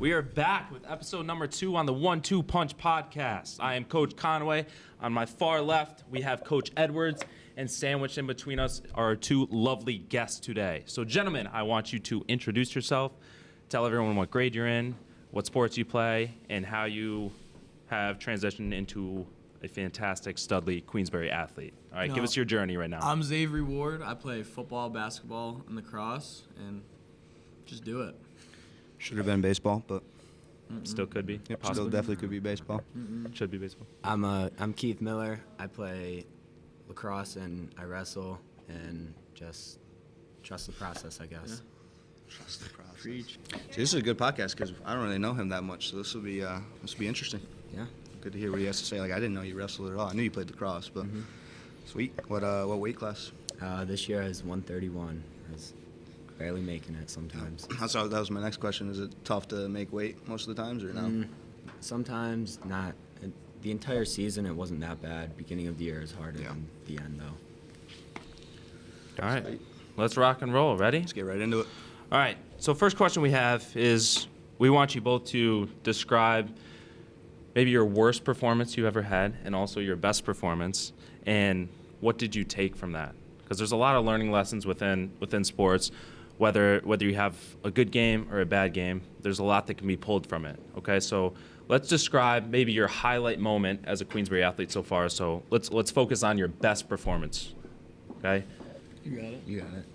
We are back with episode number 2 on the 1-2 Punch podcast. I am Coach Conway. On my far left, we have Coach Edwards, and sandwiched in between us are our 2 lovely guests today. So, gentlemen, I want you to introduce yourself, tell everyone what grade you're in, what sports you play, and how you have transitioned into a fantastic Studley Queensbury athlete. All right, give us your journey right now. I'm Xavier Ward. I play football, basketball, and lacrosse, and just do it. Should have been baseball, but Still could be. yep, Possibly. still definitely could be baseball. Should be baseball. I'm Keith Miller. I play lacrosse and I wrestle and just trust the process, I guess. Trust the process. Preach. See, this is a good podcast because I don't really know him that much, so this will be interesting. Yeah. Good to hear what he has to say. Like I didn't know you wrestled at all. I knew you played lacrosse, but sweet. What weight class? This year is 131. I was barely making it sometimes. That was my next question. Is it tough to make weight most of the times, or no? Sometimes not. The entire season, it wasn't that bad. Beginning of the year is harder than the end, though. All right, let's rock and roll. Ready? Let's get right into it. All right, so first question we have is we want you both to describe maybe your worst performance you ever had and also your best performance, and what did you take from that? Because there's a lot of learning lessons within sports, whether you have a good game or a bad game, there's a lot that can be pulled from it, okay? So let's describe maybe your highlight moment as a Queensbury athlete so far. So let's focus on your best performance, okay? You got it. You got it.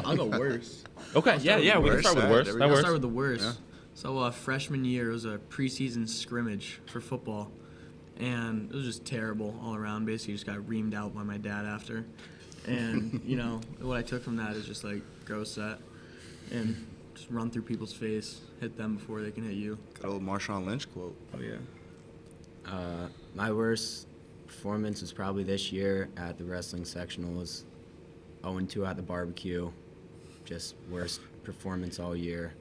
I'll go worst. Okay, yeah, we can start with All right, worst. there we That go. I'll works. start with the worst. Yeah. So freshman year, it was a preseason scrimmage for football, and it was just terrible all around. Basically, just got reamed out by my dad after. And, what I took from that is just, go set and just run through people's face, hit them before they can hit you. Good old Marshawn Lynch quote. Oh, yeah. My worst performance was probably this year at the wrestling sectionals. 0-2 at the barbecue. Just worst performance all year.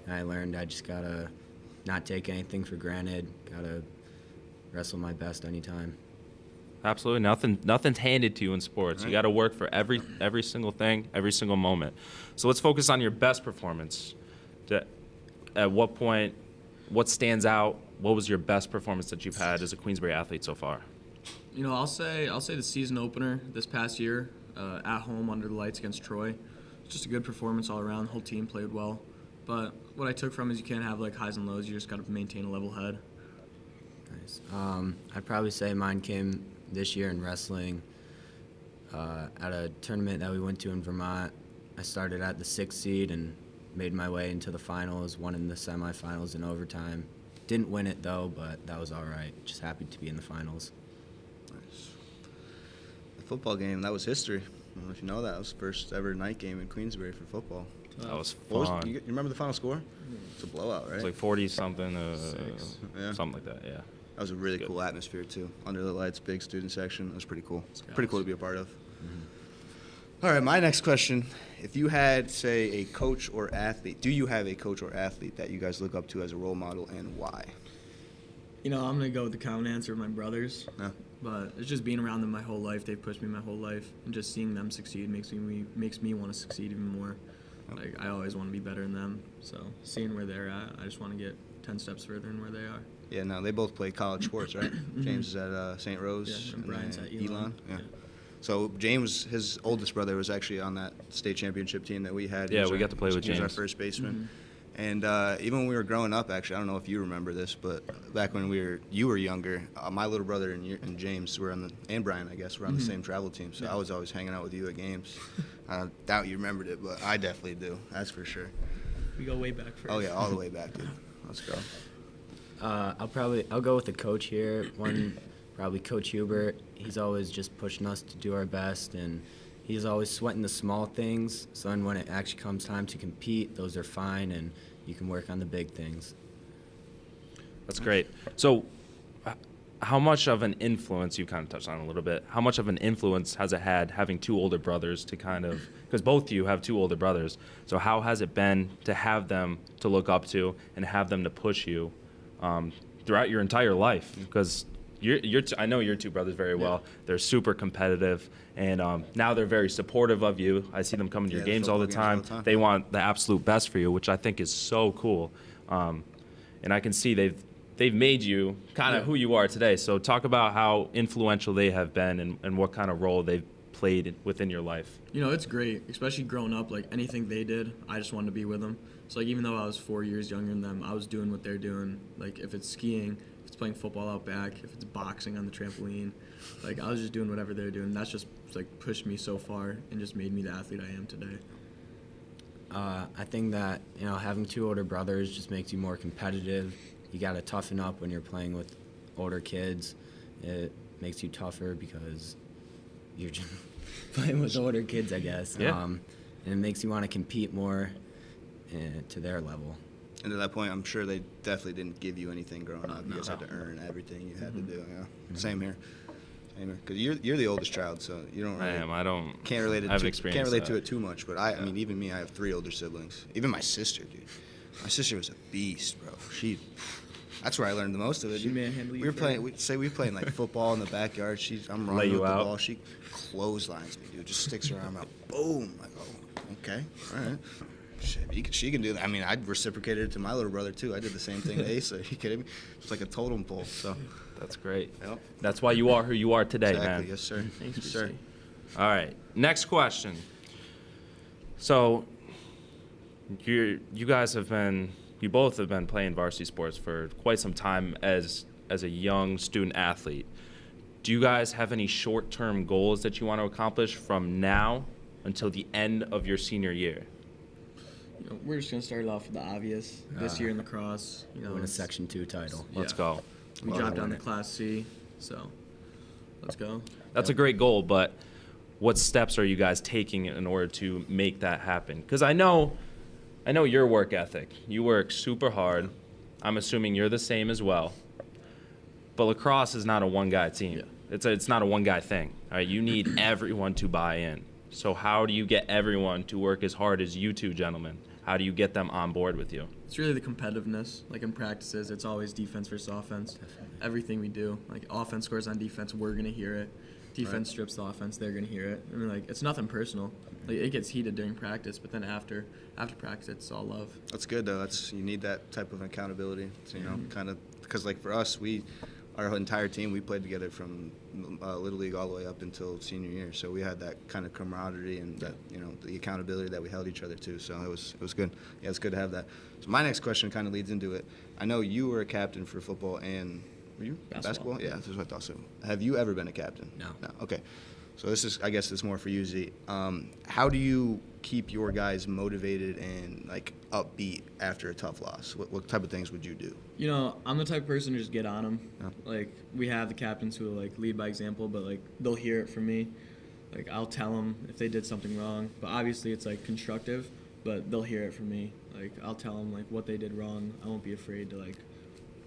And I learned I just gotta not take anything for granted. Gotta wrestle my best anytime. Absolutely, nothing's handed to you in sports. You got to work for every single thing, every single moment. So let's focus on your best performance. At what point, what stands out? What was your best performance that you've had as a Queensbury athlete so far? I'll say the season opener this past year, at home under the lights against Troy. It's just a good performance all around. The whole team played well. But what I took from is you can't have highs and lows. You just got to maintain a level head. Nice. I'd probably say mine came this year in wrestling at a tournament that we went to in Vermont. I started at the 6th seed and made my way into the finals, won in the semifinals in overtime. Didn't win it, though, but that was all right. Just happy to be in the finals. Nice. The football game, that was history. I don't know if you know that. It was the first ever night game in Queensbury for football. That was What fun. you remember the final score? It's a blowout, right? It's like 40-something, Yeah. something like that, yeah. That was a really Good. cool atmosphere, too. Under the lights, big student section. It was pretty cool. Pretty cool to be a part of. All right, my next question. If you had, say, a coach or athlete, do you have a coach or athlete that you guys look up to as a role model, and why? I'm going to go with the common answer of my brothers. Yeah. But it's just being around them my whole life. They've pushed me my whole life. And just seeing them succeed makes me want to succeed even more. I always want to be better than them. So seeing where they're at, I just want to get 10 steps further than where they are. Yeah, no, they both play college sports, right? James is at St. Rose. Yeah, and Brian's then at Elon. Yeah. So James, his oldest brother, was actually on that state championship team that we had. He Yeah, was we our- got to play with He was our James. first baseman. And even when we were growing up, actually, I don't know if you remember this, but back when you were younger, my little brother and James were and Brian, I guess, were on the same travel team. So I was always hanging out with you at games. I doubt you remembered it, but I definitely do. That's for sure. We go way back first. Oh yeah, all the way back, dude. Let's go. I'll go with the coach here. Probably Coach Hubert. He's always just pushing us to do our best, and he's always sweating the small things. So then when it actually comes time to compete, those are fine, and you can work on the big things. That's great. So how much of an influence, you kind of touched on it a little bit, how much of an influence has it had having 2 older brothers to kind of, because both of you have 2 older brothers, so how has it been to have them to look up to and have them to push you throughout your entire life? Because I know your 2 brothers very well. Yeah. They're super competitive, and now they're very supportive of you. I see them coming to your games all the time. They want the absolute best for you, which I think is so cool. And I can see they've made you kind of who you are today. So talk about how influential they have been and what kind of role they've played within your life. You know, it's great, especially growing up. Like, anything they did, I just wanted to be with them. So, like, even though I was 4 years younger than them, I was doing what they're doing. Like, if it's skiing, if it's playing football out back, if it's boxing on the trampoline, like, I was just doing whatever they're doing. That's just, like, pushed me so far and just made me the athlete I am today. I think that, having 2 older brothers just makes you more competitive. You got to toughen up when you're playing with older kids. It makes you tougher because you're just playing with older kids, I guess. Yeah. And it makes you want to compete more to their level. And at that point, I'm sure they definitely didn't give you anything growing up. You guys had to earn everything you had to do. Yeah. Same here. Because you're the oldest child, so you don't really. I am. I don't. Can't relate it. I've Can't experienced relate that. to it too much. But I mean, even me, I have 3 older siblings. Even my sister, dude. My sister was a beast, bro. That's where I learned the most of it. She dude. manhandled you We were for playing. it? We playing like football in the backyard. I'm Lay running you with the out? ball. She clotheslines me, dude. Just sticks her arm out. Boom. Like, oh, okay, all right. Shit, she can do that. I mean, I reciprocated it to my little brother too. I did the same thing to Asa. Are you kidding me? It's like a totem pole. So. That's great. Yep. That's why you are who you are today, Exactly. man. Yes, sir. Thank you, Yes, sir. C. All right. Next question. So, you both have been playing varsity sports for quite some time as a young student athlete. Do you guys have any short-term goals that you want to accomplish from now until the end of your senior year? You know, we're just going to start it off with the obvious. This year in lacrosse, Win a it's- Section 2 title. Let's Yeah. go. We Well, dropped down win to it. Class C, so let's go. That's a great goal, but what steps are you guys taking in order to make that happen? Because I know your work ethic. You work super hard. I'm assuming you're the same as well. But lacrosse is not a one-guy team. Yeah. It's not a one-guy thing. All right, you need everyone to buy in. So how do you get everyone to work as hard as you two gentlemen? How do you get them on board with you? It's really the competitiveness. Like in practices, it's always defense versus offense. Everything we do, like offense scores on defense, we're gonna hear it. Defense strips the offense, they're gonna hear it. I mean, like, it's nothing personal. Like, it gets heated during practice, but then after practice, it's all love. That's good though. You need that type of accountability. You know, kind of because like for us, our entire team, we played together from Little League all the way up until senior year. So we had that kind of camaraderie and that, the accountability that we held each other to. So it was good. Yeah, it's good to have that. So my next question kind of leads into it. I know you were a captain for football and were you Basketball. Yeah, that's what I thought. So have you ever been a captain? No. No. Okay. So I guess it's more for you, Z. How do you keep your guys motivated and like upbeat after a tough loss? What type of things would you do? You know, I'm the type of person to just get on them. Yeah. Like, we have the captains who like lead by example, but like they'll hear it from me. Like, I'll tell them if they did something wrong, but obviously it's like constructive, but they'll hear it from me. Like, I'll tell them like what they did wrong. I won't be afraid to like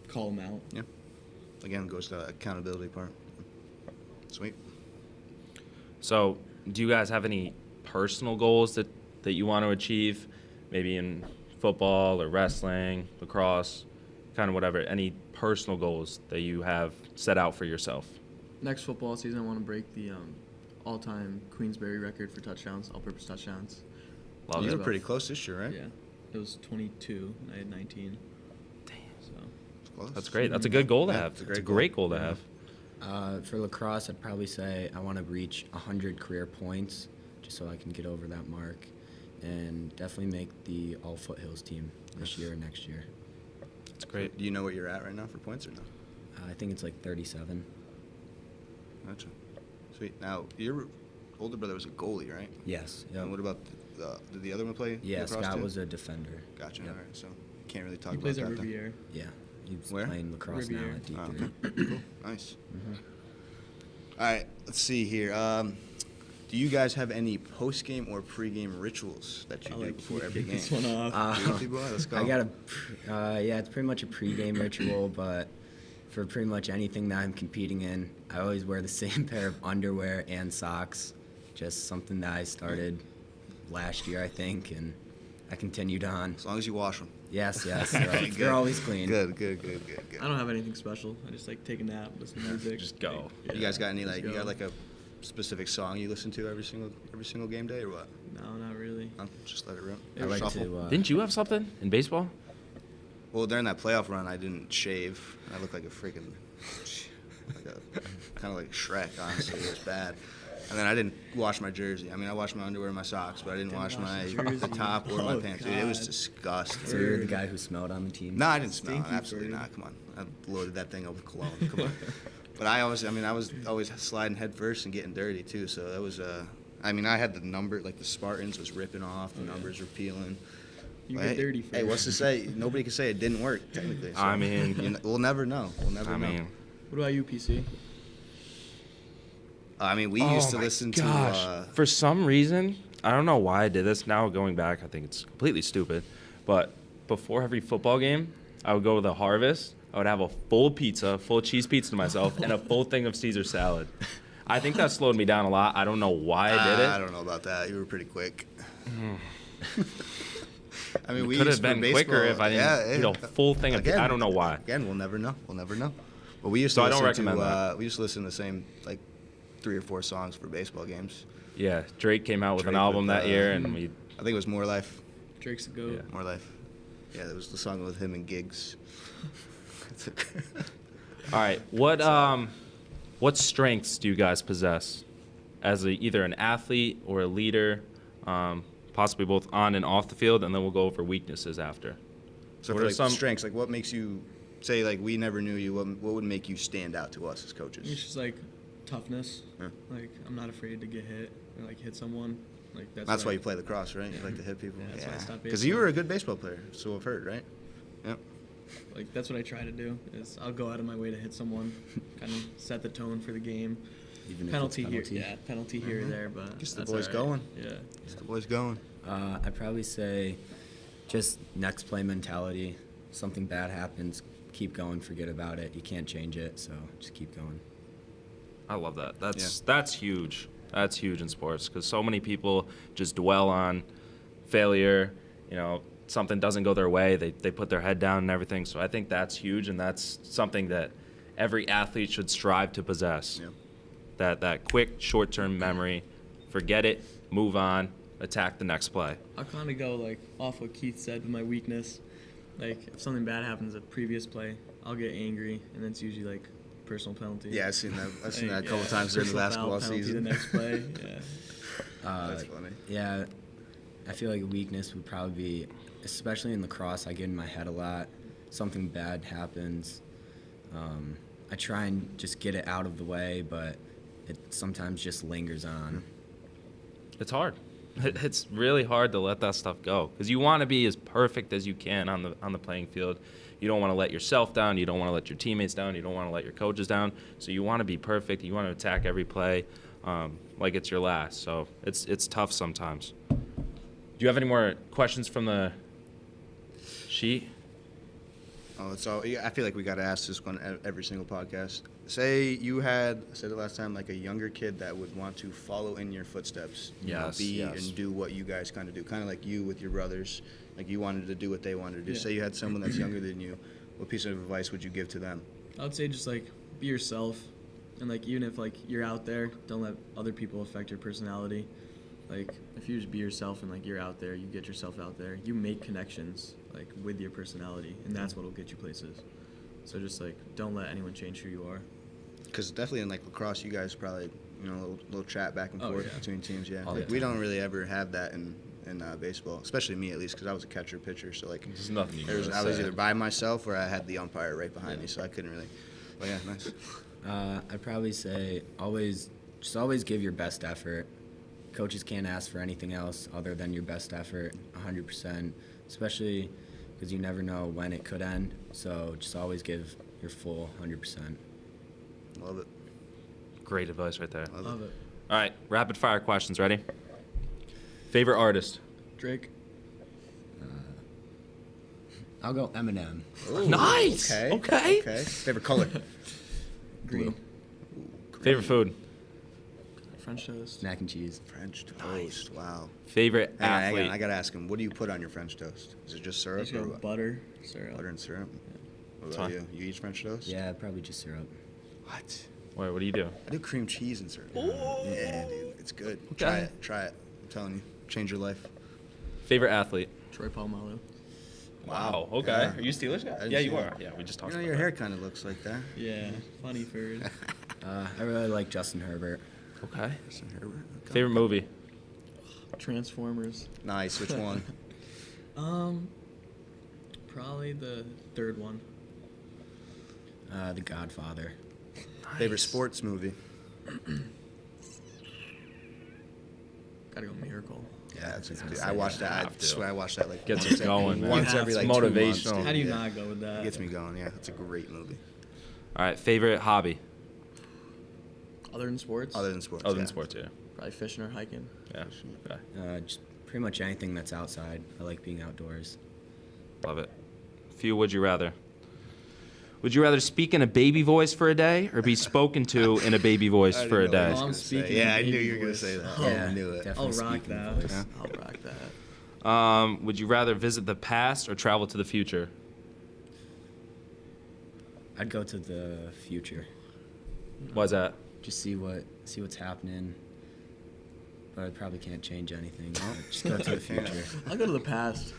call them out. Yeah. Again, goes to the accountability part. Sweet. So do you guys have any personal goals that you want to achieve, maybe in football or wrestling, lacrosse, kind of whatever, any personal goals that you have set out for yourself? Next football season, I want to break the all-time Queensbury record for touchdowns, all-purpose touchdowns. Love You it. were pretty close this year, right? Yeah, it was 22, and I had 19. Damn. So Close. That's great. That's a good goal to Yeah, have. it's a It's a great great goal to Yeah. have. For lacrosse, I'd probably say I want to reach 100 career points just so I can get over that mark and definitely make the All Foothills team this year or next year. It's great. Do you know what you're at right now for points or no? I think it's like 37. Gotcha. Sweet. Now, your older brother was a goalie, right? Yes. Yep. And what about did the other one play? Yeah, lacrosse Scott too? was a defender. Gotcha. Yep. All right. So can't really talk he about plays that. at then. Riviera. Yeah, he's Where? playing lacrosse Riviera. now at D3. Oh, okay. Cool. Nice. All right. Let's see here. Do you guys have any post-game or pre-game rituals that you I do like before to every kick game? this one off. Goofy boy, let's go. I got it's pretty much a pre-game ritual, but for pretty much anything that I'm competing in, I always wear the same pair of underwear and socks. Just something that I started last year, I think, and I continued on. As long as you wash them. Yes, Good. they're always clean. Good. I don't have anything special. I just like take a nap, listen to music. Just go. Yeah, You guys got any just you go. got like a specific song you listen to every single game day or what? No, not really. No, just let it rip. I like Shuffle. to. Didn't you have something in baseball? Well, during that playoff run, I didn't shave. I looked like a freaking, kind of like Shrek, honestly. It was bad. And then I didn't wash my jersey. I mean, I washed my underwear and my socks, but I didn't wash the top or my pants. Dude, it was disgusting. So you're the guy who smelled on the team? No, I didn't smell. Stinky Absolutely bird. not. Come on. I loaded that thing up with cologne. Come on. But I was always sliding head first and getting dirty too. So that was I mean, I had the number, like the Spartans was ripping off, the numbers were peeling. You But get dirty first. Hey, what's to say? Nobody can say it didn't work technically. So, I mean, we'll never know. We'll never I know. mean, What about you, PC? I mean, we oh used to my listen gosh. to. For some reason, I don't know why I did this. Now going back, I think it's completely stupid. But before every football game, I would go to the Harvest. I would have a full pizza, full cheese pizza to myself, and a full thing of Caesar salad. I think that slowed me down a lot. I don't know why I did it. I don't know about that. You were pretty quick. I mean, we Could used have for been quicker baseball- if I didn't eat a full thing of. I don't know why. Again, we'll never know. We'll never know. But we used So to I don't listen recommend to that. we used to listen to the same like 3 or 4 songs for baseball games. Yeah, Drake came out with an Drake album with, that year, and we. I think it was More Life. Drake's the GOAT. Yeah. More Life. Yeah, that was the song with him and Giggs. All right, what strengths do you guys possess as either an athlete or a leader, possibly both on and off the field, and then we'll go over weaknesses after. So What for are like some- strengths, like what makes you say like we never knew you? What would make you stand out to us as It's coaches? just like toughness. Yeah. Like I'm not afraid to get hit or like hit someone. Like That's what why I- you play lacrosse, right? You like to hit people. Yeah, that's why I stopped Because baseball. you were a good baseball player, so I've heard, right? Yep. Like that's what I try to do. Is I'll go out of my way to hit someone, kind of set the tone for the game. Even Penalty, if it's penalty? here, yeah, penalty here or there, but Gets the that's boys all right. going. Yeah. It's the boys going. I'd probably say just next play mentality. Something bad happens, keep going, forget about it. You can't change it, so just keep going. I love that. That's huge. That's huge in sports because so many people just dwell on failure. You know, something doesn't go their way, they put their head down and everything. So I think that's huge, and that's something that every athlete should strive to possess. Yeah. That quick, short-term memory, forget it, move on, attack the next play. I'll kind of go like off what Keith said with my weakness. Like if something bad happens at previous play, I'll get angry, and it's usually like personal penalty. Yeah, I've seen that. I've seen Like, that a couple yeah, times during the personal basketball foul, penalty season. The next play. Yeah. That's funny. Yeah, I feel like a weakness would probably be, especially in lacrosse, I get in my head a lot. Something bad happens. I try and just get it out of the way, but it sometimes just lingers on. It's hard. It's really hard to let that stuff go because you want to be as perfect as you can on the playing field. You don't want to let yourself down. You don't want to let your teammates down. You don't want to let your coaches down. So you want to be perfect. You want to attack every play like it's your last. So it's tough sometimes. Do you have any more questions from the sheet? Oh, it's all. I feel like we got to ask this one every single podcast. Say you had, I said it last time, like a younger kid that would want to follow in your footsteps. You know, Yes, be yes. and do what you guys kind of do. Kind of like you with your brothers. Like you wanted to do what they wanted to do. Yeah. Say you had someone that's younger than you. What piece of advice would you give to them? I would say just like be yourself, and like even if like you're out there, don't let other people affect your personality. Like if you just be yourself and like you're out there, you get yourself out there, you make connections like with your personality, and that's what'll get you places. So just like don't let anyone change who you are. Because definitely in like lacrosse, you guys probably a little chat back and Oh, forth yeah. between teams. Yeah, All like, the we time. don't really ever have that in baseball, especially me at least, because I was a catcher pitcher. So like There's nothing you can really I was say. either by myself or I had the umpire right behind me, so I couldn't really. But yeah, nice. I'd probably say always give your best effort. Coaches can't ask for anything else other than your best effort, 100%, especially because you never know when it could end. So just always give your full 100%. Love it. Great advice right there. Love it. All right, rapid fire questions. Ready? Favorite artist? Drake. I'll go Eminem. Nice. Okay. Favorite color? Green. Favorite food? French toast. Mac and cheese. French toast. Wow. Favorite Hang on, athlete? I gotta ask him. What do you put on your French toast? Is it just syrup Just or go what? butter, syrup. Butter and syrup. What That's about fine. you? You eat French toast? Yeah, probably just syrup. What? Wait, what do you do? I do cream cheese and syrup. Yeah, dude, it's good. Okay. Try it. I'm telling you, change your life. Favorite athlete? Troy Polamalu. Wow. Okay. Yeah. Are you a Steelers guy? didn't Yeah, see you that. are. Yeah, we just You talked know, about your that. hair kind of looks like that. Yeah, funny Ferd. I really like Justin Herbert. Okay. Justin Herbert. Okay. Favorite movie? Transformers. Nice. Which one? Probably the third one. The Godfather. Favorite sports movie? Gotta go Miracle. Yeah, that's a gonna good. say I watched that. that. I Have to. swear I watched that like Gets once you going, every, man. once You every have like to. 2 months, Motivational. dude. How do you Yeah. not go with that? It gets me going. Yeah, it's a great movie. All right. Favorite hobby? Other than sports? Other than sports. Other than yeah. sports, yeah. Probably fishing or hiking. Yeah. Okay. Just pretty much anything that's outside. I like being outdoors. Love it. Few would you rather? Would you rather speak in a baby voice for a day or be spoken to in a baby voice I for a didn't know day? what he was I'm gonna say. speaking Yeah, I in knew baby you were gonna voice. say that. Oh, I knew it. definitely I'll rock speaking that. voice. Yeah. I'll rock that. Would you rather visit the past or travel to the future? I'd go to the future. Why's that? Just see what's happening. But I probably can't change anything. Just go to the future. I'll go to the past.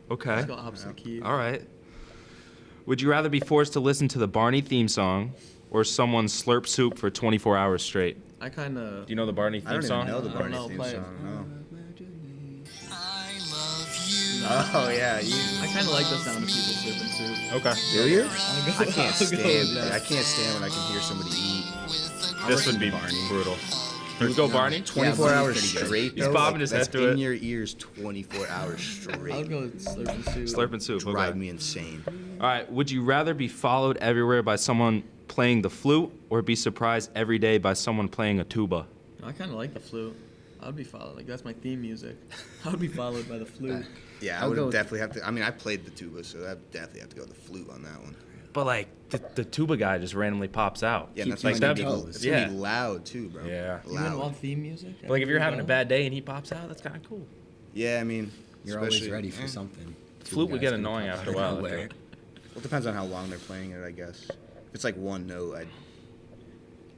Okay. Let's go opposite key. All right. Would you rather be forced to listen to the Barney theme song or someone slurp soup for 24 hours straight? I kind of. Do you know the Barney I theme don't even song? know the I don't Barney know, theme play it. song. No. I Oh yeah, you. kind of like the sound of people sipping soup. Okay. Do you? I'll go, I can't I'll go stand. with that. I can't stand when I can hear somebody eat. This would be Barney. brutal. Let's go, Barney. 24 Barney's hours pretty good. straight. He's though, bobbing like, his head that's to in it. your ears 24 hours straight. I'll go with slurping soup. Slurping soup. Drive Okay. me insane. All right. Would you rather be followed everywhere by someone playing the flute or be surprised every day by someone playing a tuba? I kind of like the flute. I would be followed. Like that's my theme music. I would be followed by the flute. Yeah, I I'll would go with- definitely have to. I mean, I played the tuba, so I definitely have to go with the flute on that one. But like the tuba guy just randomly pops out. Yeah, and Keeps that's you like on your gonna be, toes. it's gonna be Yeah. loud too, bro. Yeah. You wouldn't Loud. want theme music? But like if you're everywhere having a you bad day and he pops out, that's kind of cool. Yeah, I mean, You're always especially- ready for eh. something. Flute would Guys get gonna annoying pop out after a of while, I nowhere. think. Well, it depends on how long they're playing it, I guess. If it's like one note,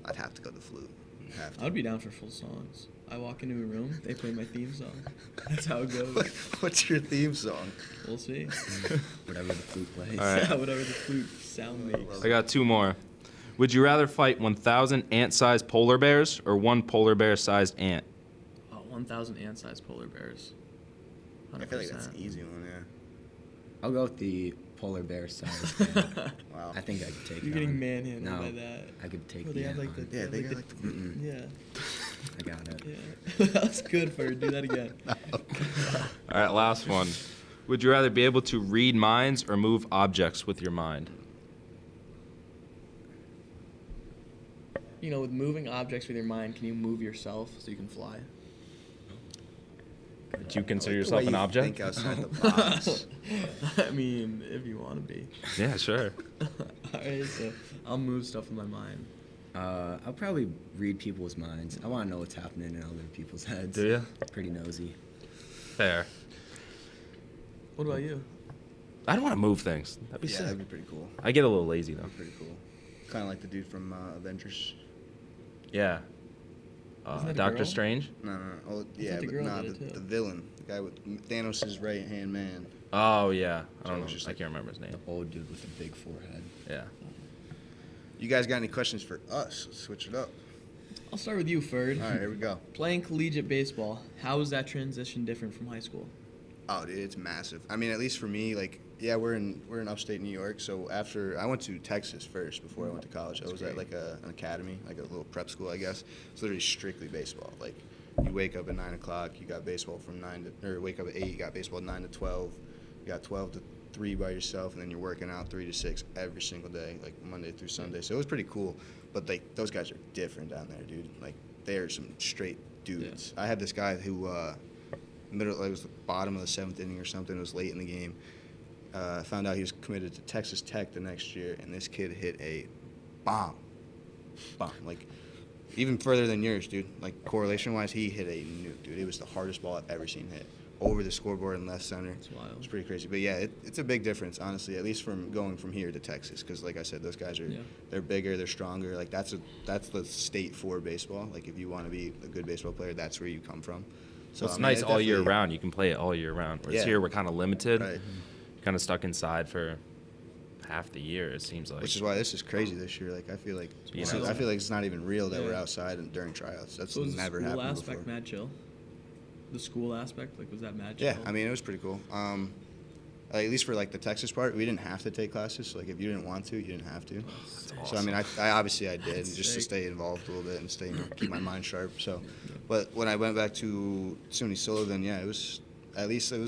I'd have to go the flute. Have go. to. I'd be down for full songs. I walk into a room, they play my theme song. That's how it goes. What's your theme song? We'll see. Whatever the flute plays. All right. Yeah, whatever the flute sound makes. I got two more. Would you rather fight 1,000 ant-sized polar bears or one polar bear-sized ant? 1,000 ant-sized polar bears. 100%. I feel like that's an easy one, yeah. I'll go with the polar bear size. Wow. I think I could take You're it getting on. manhandled No, by that. I could take Well, the they have ant like on. the Yeah, they got the- like the. yeah. I got it. Yeah. That's good for do that again. All right, last one. Would you rather be able to read minds or move objects with your mind? You know, with moving objects with your mind, can you move yourself so you can fly? Would you consider I like the yourself way an you object? Think outside the box. I mean, if you want to be. Yeah, sure. Alright, so I'll move stuff with my mind. I'll probably read people's minds. I want to know what's happening in other people's heads. Do ya? Pretty nosy. Fair. What about you? I don't want to move things. That'd be Yeah, sick. that'd be pretty cool. I get a little lazy though. That'd be pretty cool. Kind of like the dude from Avengers. Yeah. Isn't that a Doctor girl? Strange. No. Oh, yeah, the but girl nah, did it the too. villain, the guy with Thanos' right hand man. Oh yeah. I So don't know. it's just I like- can't remember his name. The old dude with the big forehead. Yeah. You guys got any questions for us? Let's switch it up. I'll start with you, Ferd. All right, here we go. Playing collegiate baseball, how is that transition different from high school? Oh, dude, it's massive. I mean, at least for me, like, yeah, we're in upstate New York. So after I went to Texas first before I went to college. I was at like an academy, like a little prep school, I guess. It's literally strictly baseball. Like, you wake up at 9 o'clock, you got baseball from 9 to, or wake up at 8, you got baseball 9 to 12. You got 12 to 3 by yourself, and then you're working out 3 to 6 every single day, like Monday through Sunday. So it was pretty cool. But like, those guys are different down there, dude. Like, they are some straight dudes. I had this guy who. It was the bottom of the 7th inning or something. It was late in the game. I found out he was committed to Texas Tech the next year, and this kid hit a bomb. Like, even further than yours, dude. Like, correlation-wise, he hit a nuke, dude. It was the hardest ball I've ever seen hit. Over the scoreboard in left center. That's wild. It was pretty crazy. But, yeah, it's a big difference, honestly, at least from going from here to Texas. Because, like I said, those guys are they're bigger, they're stronger. Like, that's the state for baseball. Like, if you want to be a good baseball player, that's where you come from. So it's I mean, nice it all year definitely- round. You can play it all year round. Whereas Yeah. here we're kind of limited. Right. kind of stuck inside for half the year, it seems like. Which is why this is crazy this year. Like I feel like it's not even real that we're outside and during tryouts. That's So was never the school happened aspect before. mad chill? The school aspect, like, was that mad chill? Yeah, I mean it was pretty cool. Like, at least for like the Texas part, we didn't have to take classes. So, like if you didn't want to, you didn't have to. So I mean, I obviously I did just to sick. stay involved a little bit and keep my mind sharp. So, but when I went back to SUNY Solo, then yeah, it was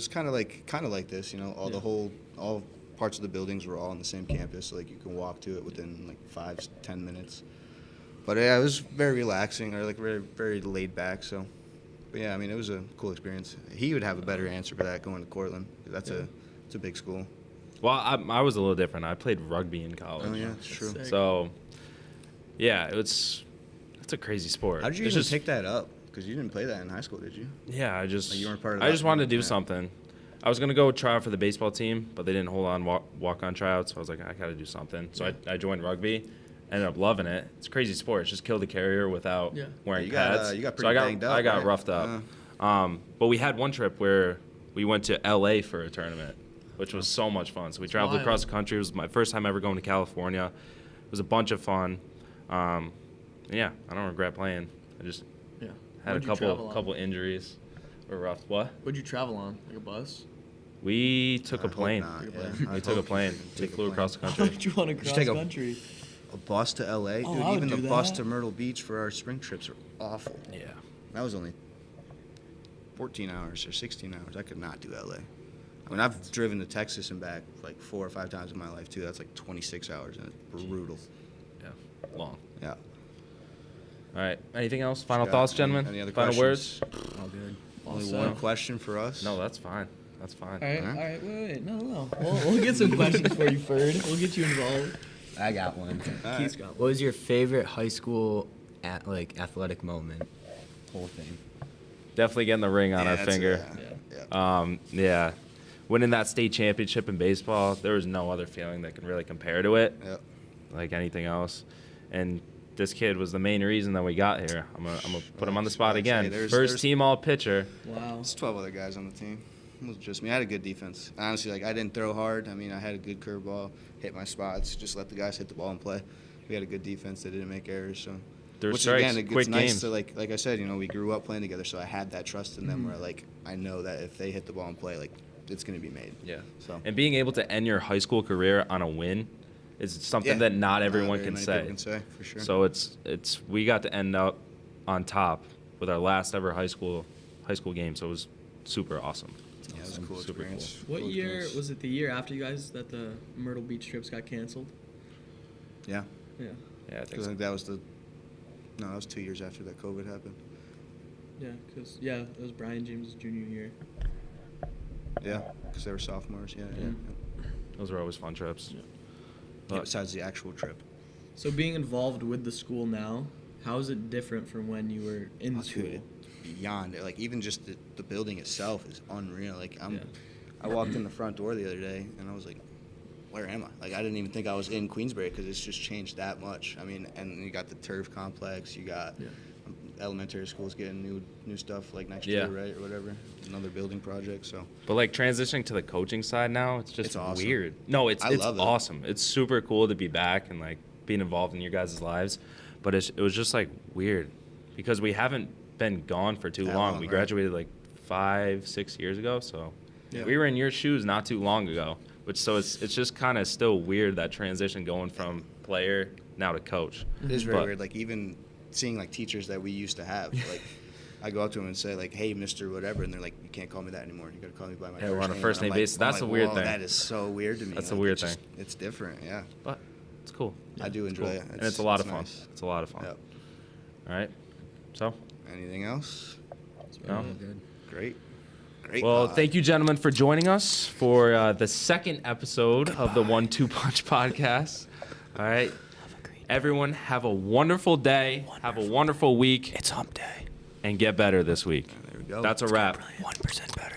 kind of like this, you know, all parts of the buildings were all on the same campus, so like you can walk to it within like 5-10 minutes. But yeah, it was very relaxing, or like very very laid back. So, but yeah, I mean it was a cool experience. He would have a better answer for that going to Cortland. It's a big school. Well, I was a little different. I played rugby in college. Oh yeah, it's true. Sick. So, yeah, it's a crazy sport. How did you It's even just, pick that up? Because you didn't play that in high school, did you? Yeah, Like, you weren't part of I that just wanted to do yeah. something. I was gonna go try out for the baseball team, but they didn't hold on walk-on tryouts. So I was like, I gotta do something. So I joined rugby. Ended up loving it. It's a crazy sport. It's just kill the carrier without wearing You got, pads. you got so pretty I got banged up, I got right? roughed up. But we had one trip where we went to LA for a tournament, which was so much fun. So we traveled wild. across the country. It was my first time ever going to California. It was a bunch of fun. Yeah, I don't regret playing. I just Yeah. had What'd a you travel on? couple injuries. Were rough. What? What'd you travel on? Like a bus? We took a I hope plane. not, Took a yeah. plane. I We took a hope plane. you We take a flew plane. across the How country. would you want to cross take a- country? A bus to LA, Oh, dude. I would Even the do bus that. to Myrtle Beach for our spring trips are awful. Yeah. That was only 14 hours or 16 hours. I could not do LA. I mean, I've driven to Texas and back like 4 or 5 times in my life too. That's like 26 hours, and it's brutal. Yeah. Long. Yeah. All right. Anything else? Final Scott, thoughts, any- gentlemen? any other Final questions? words? All good. Only Also- one question for us. No, that's fine. That's fine. All right, Alright. all right, wait. No. We'll get some questions for you, Ferd. We'll get you involved. I got one. All Keith's right. got What was your favorite high school athletic moment? Whole thing. Definitely getting the ring on Yeah, our that's- finger. Yeah. Yeah. Winning that state championship in baseball, there was no other feeling that can really compare to it, Yeah. like anything else. And this kid was the main reason that we got here. I'm gonna put him on the spot I'd say again. there's- First there's- team all pitcher. Wow. There's 12 other guys on the team. It was just me. I had a good defense. Honestly, like I didn't throw hard. I mean, I had a good curveball, hit my spots, just let the guys hit the ball and play. We had a good defense. They didn't make errors. So, There were which strikes, again, it's quick nice games. to like I said, you know, we grew up playing together, so I had that trust in them where like I know that if they hit the ball and play, like it's gonna be made. Yeah. So And being able to end your high school career on a win is something yeah, that not everyone very can many say. people can say for sure. So it's we got to end up on top with our last ever high school game. So it was super awesome. yeah, it was a cool Super cool. experience. What Cool year experience. was it? The year after you guys that the Myrtle Beach trips got canceled? Yeah, Yeah. Yeah, I think because I so. think that was that was 2 years after that COVID happened. Yeah, because it was Brian James' junior year. Yeah, because they were sophomores. Yeah, yeah. Mhm. Those were always fun trips. Yeah. Yeah, besides the actual trip. So being involved with the school now, how is it different from when you were in Oh, school? dude, beyond it. Like even just the building itself is unreal. Like Yeah. I walked in the front door the other day and I was like, where am I? Like I didn't even think I was in Queensbury because it's just changed that much. I mean, and you got the turf complex. You got Yeah. elementary schools getting new stuff like next Yeah. year, right, or whatever. Another building project. So But like transitioning to the coaching side now, it's just It's awesome. weird. No, it's I love it. awesome. It's super cool to be back and like being involved in your guys' lives. But it was just like weird because we haven't been gone for too That long. long, We right. graduated like 5-6 years ago, so Yeah. we were in your shoes not too long ago. Which so it's just kind of still weird that transition going from player now to coach. it is very But- weird. Like even seeing like teachers that we used to have. Like I go up to them and say like, "Hey, Mr. Whatever," and they're like, "You can't call me that anymore. You got to call me by my Yeah, first we're on a name." first And I'm name like- basis. I'm That's like, a weird "Whoa, thing. That is so weird to me. That's a Like, weird it's just- thing. It's different. Yeah. But it's cool. I do It's enjoy cool. it. And it's a lot of fun. nice. It's a lot of fun. Yep. All right. So, Anything else? no? All good. Great. Great. Well, pod. thank you, gentlemen, for joining us for the second episode of the 1-2 Punch podcast. All right. Everyone, have a wonderful day. Have a wonderful week. It's hump day. And get better this week. There we go. That's a wrap. 1% better.